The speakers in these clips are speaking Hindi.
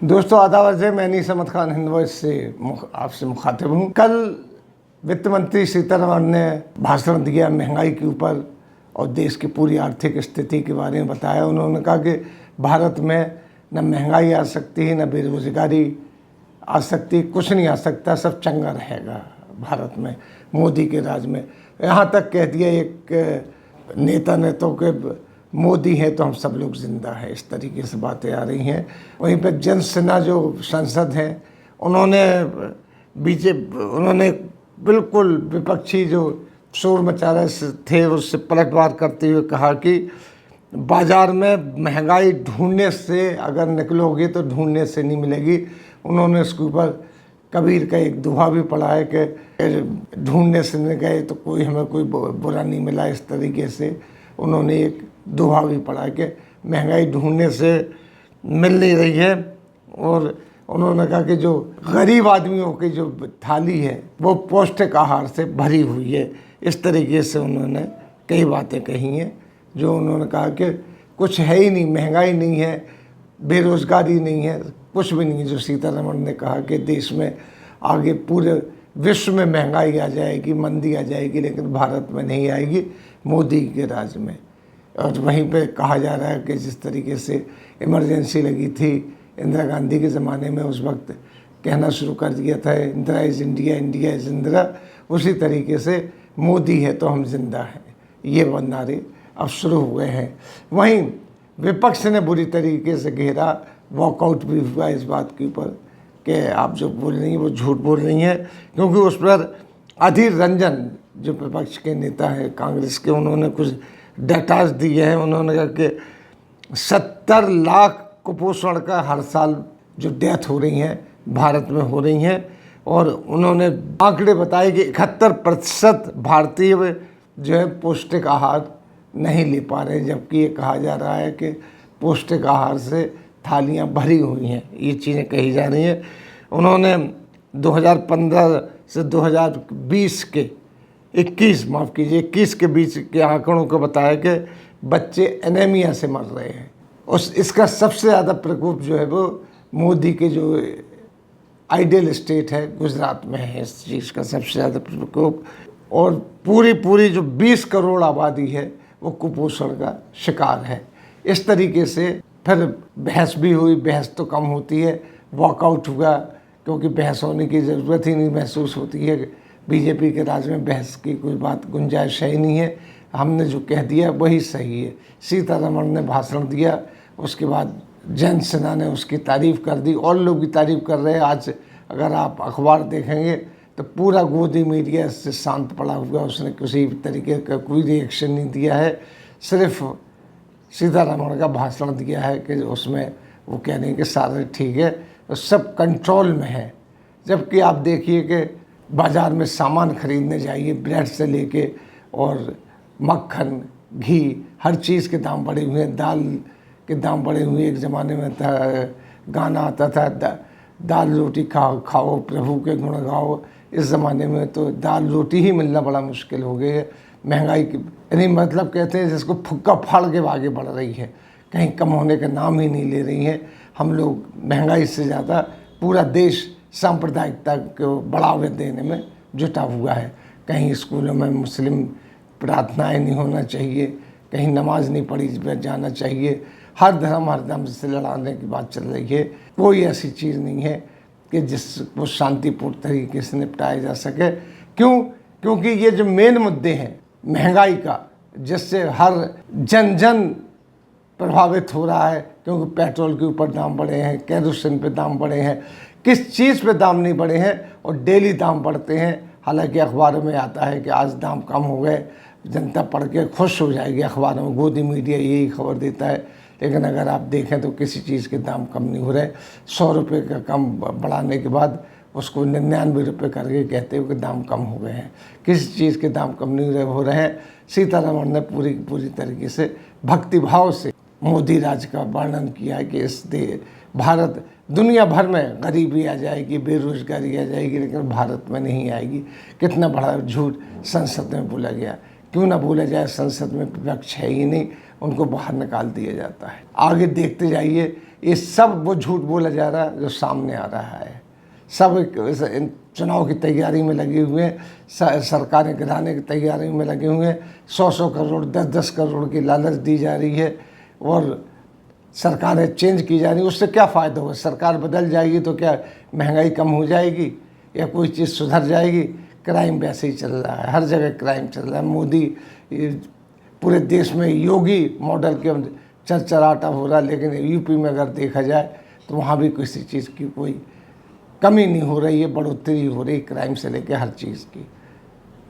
दोस्तों आदाब अर्ज़ है, मैं नहीं समत खान हिंदवॉइस से आपसे मुखातिब हूँ। कल वित्त मंत्री सीतारमण ने भाषण दिया महंगाई के ऊपर और देश की पूरी आर्थिक स्थिति के बारे में बताया। उन्होंने कहा कि भारत में न महंगाई आ सकती है, न बेरोजगारी आ सकती, कुछ नहीं आ सकता, सब चंगा रहेगा भारत में मोदी के राज में। यहाँ तक कह दिया एक नेता ने तो कि मोदी है तो हम सब लोग जिंदा हैं, इस तरीके से बातें आ रही हैं। वहीं पर जनसेना जो सांसद हैं उन्होंने बिल्कुल विपक्षी जो शोर मचा रहे थे उससे पलटवार करते हुए कहा कि बाज़ार में महंगाई ढूंढने से अगर निकलोगे तो ढूंढने से नहीं मिलेगी। उन्होंने इसके ऊपर कबीर का एक दोहा भी पढ़ा है कि ढूंढने से नहीं गए तो कोई हमें कोई बुरा नहीं मिला। इस तरीके से उन्होंने एक दोहा भी पढ़ा कि महंगाई ढूंढने से मिल नहीं रही है। और उन्होंने कहा कि जो गरीब आदमियों की जो थाली है वो पौष्टिक आहार से भरी हुई है। इस तरीके से उन्होंने कई बातें कही हैं जो उन्होंने कहा कि कुछ है ही नहीं, महंगाई नहीं है, बेरोजगारी नहीं है, कुछ भी नहीं है। जो सीतारमण ने कहा कि देश में आगे पूरे विश्व में महंगाई आ जाएगी, मंदी आ जाएगी, लेकिन भारत में नहीं आएगी मोदी के राज में। और वहीं पे कहा जा रहा है कि जिस तरीके से इमरजेंसी लगी थी इंदिरा गांधी के ज़माने में, उस वक्त कहना शुरू कर दिया था Indira is India, India is Indira, उसी तरीके से मोदी है तो हम जिंदा हैं, ये नारे अब शुरू हो गए हैं। वहीं विपक्ष ने बुरी तरीके से घेरा, वॉकआउट भी हुआ इस बात के ऊपर कि आप जो बोल रही हैं वो झूठ बोल रही हैं, क्योंकि उस पर अधीर रंजन जो विपक्ष के नेता हैं कांग्रेस के, उन्होंने कुछ डाटाज दिए हैं। उन्होंने कहा कि 70 लाख कुपोषण का हर साल जो डेथ हो रही हैं भारत में हो रही हैं। और उन्होंने आंकड़े बताए कि 71% भारतीय जो है पौष्टिक आहार नहीं ले पा रहे, जबकि ये कहा जा रहा है कि पौष्टिक आहार से थालियां भरी हुई हैं, ये चीज़ें कही जा रही हैं। उन्होंने 2015 से 2020 के 21 के बीच के आंकड़ों को बताया कि बच्चे एनीमिया से मर रहे हैं। इसका सबसे ज़्यादा प्रकोप जो है वो मोदी के जो आइडियल स्टेट है गुजरात में है, इस चीज़ का सबसे ज़्यादा प्रकोप। और पूरी जो 20 करोड़ आबादी है वो कुपोषण का शिकार है। इस तरीके से फिर बहस भी हुई, बहस तो कम होती है, वॉकआउट हुआ, क्योंकि बहस होने की ज़रूरत ही नहीं महसूस होती है। बीजेपी के राज में बहस की कोई बात गुंजाइश ही नहीं है, हमने जो कह दिया वही सही है। सीतारमण ने भाषण दिया, उसके बाद जनसेना ने उसकी तारीफ़ कर दी और लोग भी तारीफ़ कर रहे हैं। आज अगर आप अखबार देखेंगे तो पूरा गोदी मीडिया इससे शांत पड़ा हुआ, उसने किसी तरीके का कोई रिएक्शन नहीं दिया है। सिर्फ सीतारमण का भाषण दिया है कि उसमें वो कह रहे हैं कि सारे ठीक है, तो सब कंट्रोल में है। जबकि आप देखिए कि बाज़ार में सामान खरीदने जाइए, ब्रेड से लेके और मक्खन, घी, हर चीज़ के दाम बढ़े हुए हैं, दाल के दाम बढ़े हुए। एक ज़माने में था गाना आता था दाल रोटी खाओ प्रभु के गुण गाओ। इस ज़माने में तो दाल रोटी ही मिलना बड़ा मुश्किल हो गई है। महंगाई की यानी मतलब कहते हैं जिसको फुक्का फाड़ के आगे बढ़ रही है, कहीं कम होने का नाम ही नहीं ले रही है। हम लोग महंगाई से ज़्यादा पूरा देश सांप्रदायिकता को बढ़ावा देने में जुटा हुआ है। कहीं स्कूलों में मुस्लिम प्रार्थनाएं नहीं होना चाहिए, कहीं नमाज नहीं पढ़ी जाना चाहिए, हर धर्म से लड़ाने की बात चल रही है। कोई ऐसी चीज़ नहीं है कि जिसको शांतिपूर्ण तरीके से निपटाया जा सके। क्योंकि ये जो मेन मुद्दे हैं महंगाई का, जिससे हर जन प्रभावित हो रहा है, क्योंकि पेट्रोल के ऊपर दाम बढ़े हैं, केरोसिन पे दाम बढ़े हैं, किस चीज़ पे दाम नहीं बढ़े हैं और डेली दाम बढ़ते हैं। हालांकि अखबारों में आता है कि आज दाम कम हो गए, जनता पढ़ के खुश हो जाएगी, अखबारों में गोदी मीडिया यही खबर देता है। लेकिन अगर आप देखें तो किसी चीज़ के दाम कम नहीं हो रहे। 100 रुपये का कम बढ़ाने के बाद उसको 99 रुपये करके कहते हो कि दाम कम हो गए हैं। किसी चीज़ के दाम कम नहीं हो रहे हैं। सीतारमण ने पूरी तरीके से भक्तिभाव से मोदी राज का वर्णन किया है कि भारत दुनिया भर में गरीबी आ जाएगी, बेरोजगारी आ जाएगी, लेकिन भारत में नहीं आएगी। कितना बड़ा झूठ संसद में बोला गया। क्यों ना बोला जाए, संसद में विपक्ष है ही नहीं, उनको बाहर निकाल दिया जाता है। आगे देखते जाइए ये सब वो झूठ बोला जा रहा है जो सामने आ रहा है। सब इन चुनाव की तैयारी में लगे हुए हैं, सरकारें गिराने की तैयारी में लगे हुए हैं। 100-100 करोड़ 10-10 करोड़ की लालच दी जा रही है और सरकारें चेंज की जा रही है। उससे क्या फ़ायदा होगा? सरकार बदल जाएगी तो क्या महंगाई कम हो जाएगी या कोई चीज़ सुधर जाएगी? क्राइम वैसे ही चल रहा है, हर जगह क्राइम चल रहा है। मोदी पूरे देश में योगी मॉडल के चरचराटा हो रहा है, लेकिन यूपी में अगर देखा जाए तो वहाँ भी किसी चीज़ की कोई कमी नहीं हो रही है, बढ़ोतरी हो रही क्राइम से लेकर हर चीज़ की।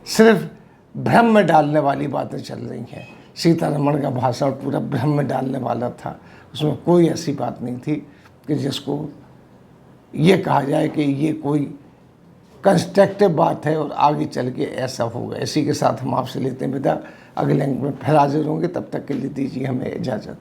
सिर्फ भ्रम में डालने वाली बातें चल रही हैं। सीतारमण का भाषण पूरा भ्रम में डालने वाला था, उसमें कोई ऐसी बात नहीं थी कि जिसको ये कहा जाए कि ये कोई कंस्ट्रक्टिव बात है और आगे चल के ऐसा होगा। इसी के साथ हम आपसे लेते हैं विदा। अगले अंक में फिर हाजिर होंगे, तब तक के लिए दीजिए हमें इजाज़त।